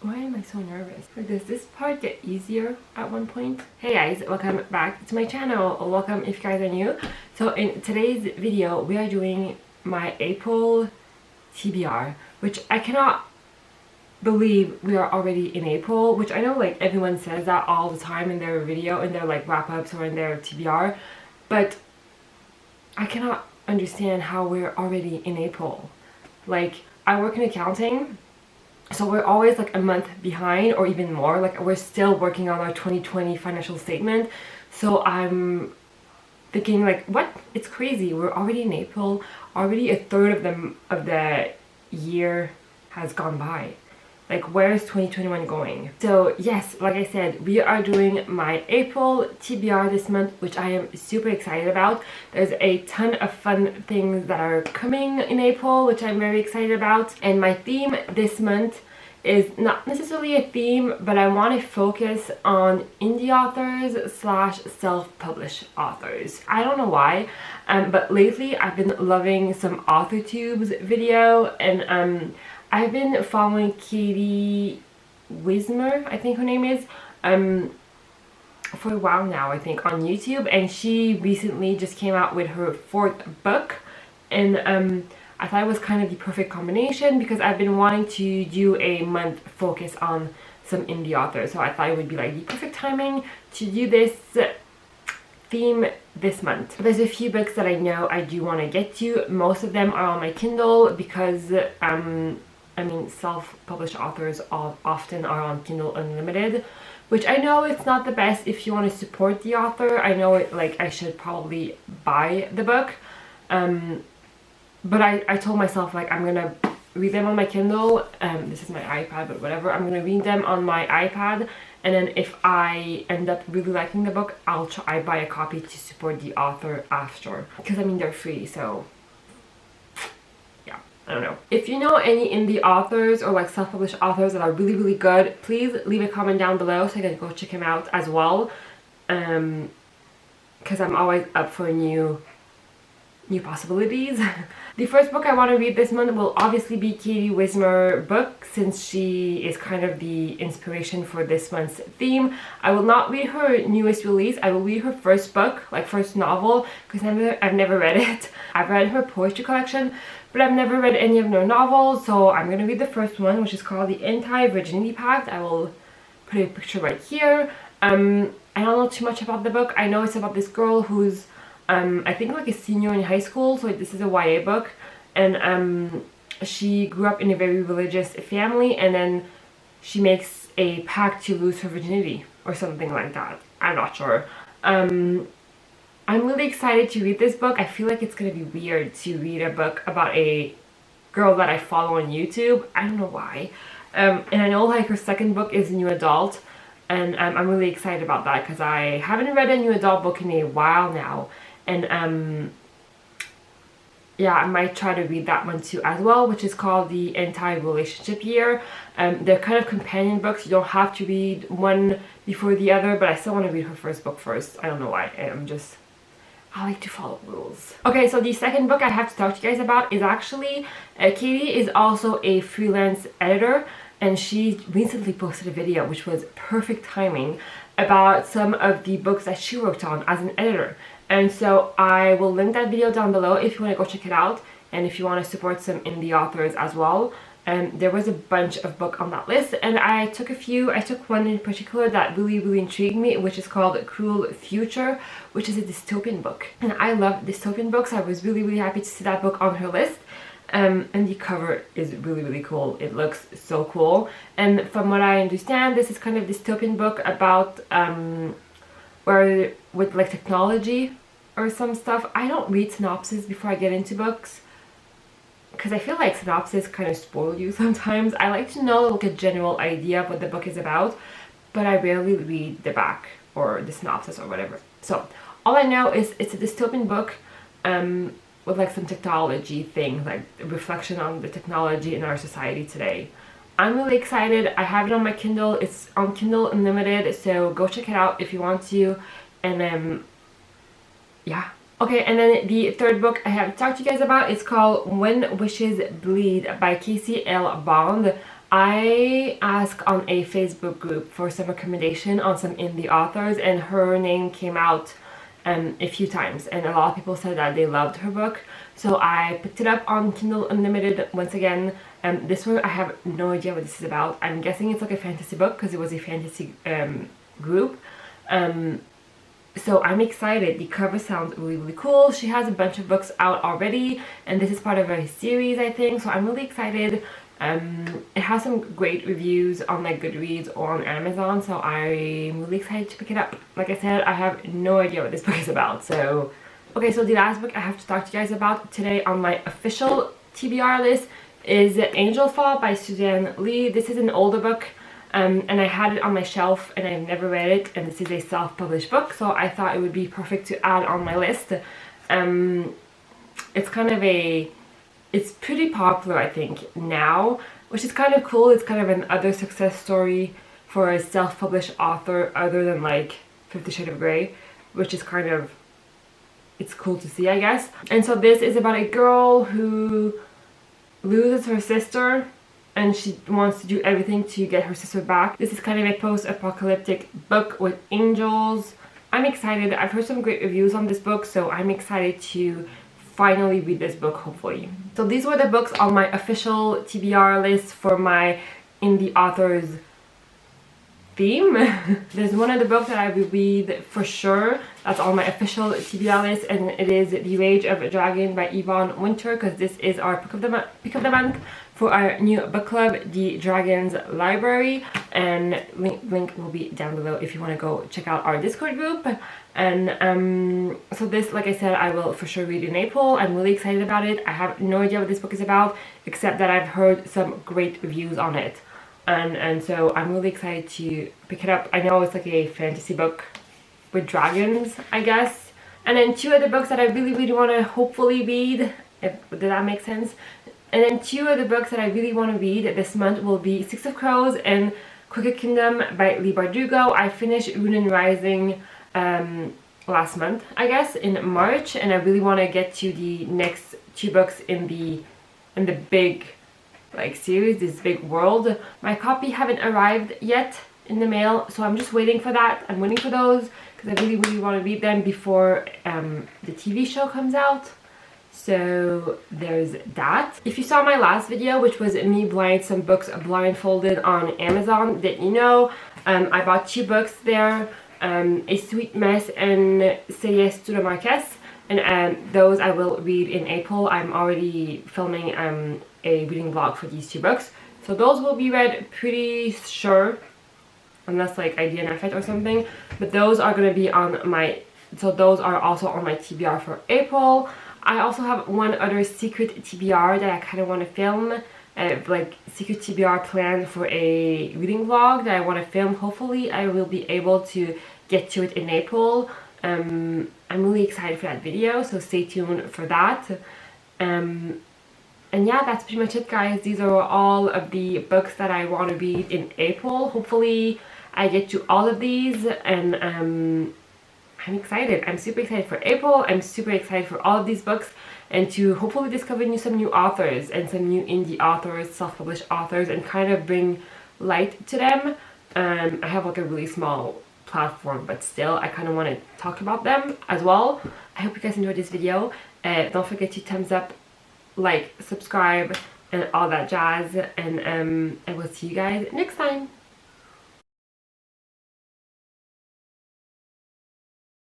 Why am I so nervous? Like, does this part get easier at one point? Hey guys, welcome back to my channel. Welcome if you guys are new. So in today's video, we are doing my April TBR, which I cannot believe we are already in April, which I know like everyone says that all the time in their video, in their like wrap-ups or in their TBR, but I cannot understand how we're already in April. Like, I work in accounting, so we're always like a month behind or even more. Like, we're still working on our 2020 financial statement. So I'm thinking like, what? It's crazy. We're already in April. Already a third of the year has gone by. Like, where is 2021 going? So yes, like I said, we are doing my April TBR this month, which I am super excited about. There's a ton of fun things that are coming in April, which I'm very excited about. And my theme this month is not necessarily a theme, but I want to focus on indie authors slash self-published authors. I don't know why, but lately I've been loving some AuthorTube's video, and I've been following Katie Wismer, I think her name is, for a while now, I think, on YouTube, and she recently just came out with her 4th book, and I thought it was kind of the perfect combination because I've been wanting to do a month focus on some indie authors, so I thought it would be like the perfect timing to do this theme this month. There's a few books that I know I do want to get to. Most of them are on my Kindle because I mean, self-published authors often are on Kindle Unlimited, which I know it's not the best if you want to support the author. I know it, like, I should probably buy the book, but I told myself, like, I'm gonna read them on my Kindle. This is my iPad, but whatever. I'm gonna read them on my iPad, and then if I end up really liking the book, I buy a copy to support the author after, because I mean, they're free, so I don't know. If you know any indie authors or like self-published authors that are really, really good, please leave a comment down below so I can go check them out as well. Because I'm always up for new possibilities. The first book I want to read this month will obviously be Katie Wismer book, since she is kind of the inspiration for this month's theme. I will not read her newest release. I will read her first book, like first novel, because I've never read it. I've read her poetry collection, but I've never read any of her novels, so I'm going to read the first one, which is called the Anti-Virginity Pact. I will put a picture right here. I don't know too much about the book. I know it's about this girl who's I think like a senior in high school, so this is a YA book, and she grew up in a very religious family, and then she makes a pact to lose her virginity or something like that. I'm not sure. I'm really excited to read this book. I feel like it's gonna be weird to read a book about a girl that I follow on YouTube. I don't know why. And I know like her second book is new adult, and I'm really excited about that because I haven't read a new adult book in a while now. And yeah, I might try to read that one too as well, which is called the Anti-Relationship Year. They're kind of companion books. You don't have to read one before the other, but I still want to read her first book first. I don't know why. I like to follow rules. Okay, so the second book I have to talk to you guys about is actually, Katie is also a freelance editor, and she recently posted a video, which was perfect timing, about some of the books that she worked on as an editor. And so I will link that video down below if you want to go check it out, and if you want to support some indie authors as well. There was a bunch of books on that list, and I took a few. I took one in particular that really, really intrigued me, which is called Cruel Future, which is a dystopian book. And I love dystopian books. I was really, really happy to see that book on her list. And the cover is really, really cool. It looks so cool. And from what I understand, this is kind of a dystopian book about where with like technology or some stuff. I don't read synopses before I get into books because I feel like synopses kind of spoil you sometimes. I like to know like a general idea of what the book is about, but I rarely read the back or the synopsis or whatever. So all I know is it's a dystopian book with like some technology thing, like a reflection on the technology in our society today. I'm really excited. I have it on my Kindle. It's on Kindle Unlimited, so go check it out if you want to. And yeah. Okay, and then the third book I have to talk to you guys about is called When Wishes Bleed by Casey L. Bond. I asked on a Facebook group for some recommendation on some indie authors, and her name came out a few times, and a lot of people said that they loved her book. So I picked it up on Kindle Unlimited once again. This one I have no idea what this is about. I'm guessing it's like a fantasy book because it was a fantasy group. So I'm excited. The cover sounds really cool. She has a bunch of books out already, and this is part of a series, I think, so I'm really excited. It has some great reviews on like Goodreads or on Amazon, so I'm really excited to pick it up. Like I said, I have no idea what this book is about. So okay, so the last book I have to talk to you guys about today on my official TBR list is Angelfall by Suzanne Lee. This is an older book, and I had it on my shelf and I've never read it, and this is a self-published book, so I thought it would be perfect to add on my list. It's kind of it's pretty popular, I think, now, which is kind of cool. It's kind of another success story for a self-published author other than like 50 Shades of Grey, which is kind of, it's cool to see, I guess. And so this is about a girl who loses her sister and she wants to do everything to get her sister back. This is kind of a post-apocalyptic book with angels. I'm excited. I've heard some great reviews on this book, so I'm excited to finally read this book, hopefully. So these were the books on my official TBR list for my indie authors theme. There's one other book that I will read for sure that's on my official TBR list, and it is The Rage of a Dragon by Yvonne Winter, because this is our pick of the month for our new book club, The Dragon's Library, and link will be down below if you want to go check out our Discord group. And so this, like I said, I will for sure read in April. I'm really excited about it. I have no idea what this book is about, except that I've heard some great reviews on it. And so I'm really excited to pick it up. I know it's like a fantasy book with dragons, I guess. And then two other books that I really want to hopefully read, did that make sense? And then two other books that I really want to read this month will be Six of Crows and Crooked Kingdom by Leigh Bardugo. I finished Rune and Rising last month, I guess, in March, and I really want to get to the next two books in the big like series, this big world. My copy haven't arrived yet in the mail, so I'm just waiting for that. I'm waiting for those because I really want to read them before the TV show comes out. So there's that. If you saw my last video, which was me buying some books blindfolded on Amazon, that you know, I bought two books there, A Sweet Mess and Say Yes to the Marquess, and those I will read in April. I'm already filming a reading vlog for these two books, so those will be read pretty sure, unless like I DNF it or something. But those are going to be on my, so those are also on my TBR for April. I also have one other secret TBR that I kind of want to film, like secret TBR planned for a reading vlog that I want to film. Hopefully I will be able to get to it in April. I'm really excited for that video, so stay tuned for that. And yeah, that's pretty much it, guys. These are all of the books that I want to read in April. Hopefully I get to all of these, and I'm excited. I'm super excited for April. I'm super excited for all of these books, and to hopefully discover some new authors and some new indie authors, self-published authors, and kind of bring light to them. I have like a really small platform, but still I kind of want to talk about them as well. I hope you guys enjoyed this video. Don't forget to thumbs up, like, subscribe, and all that jazz, and I will see you guys next time.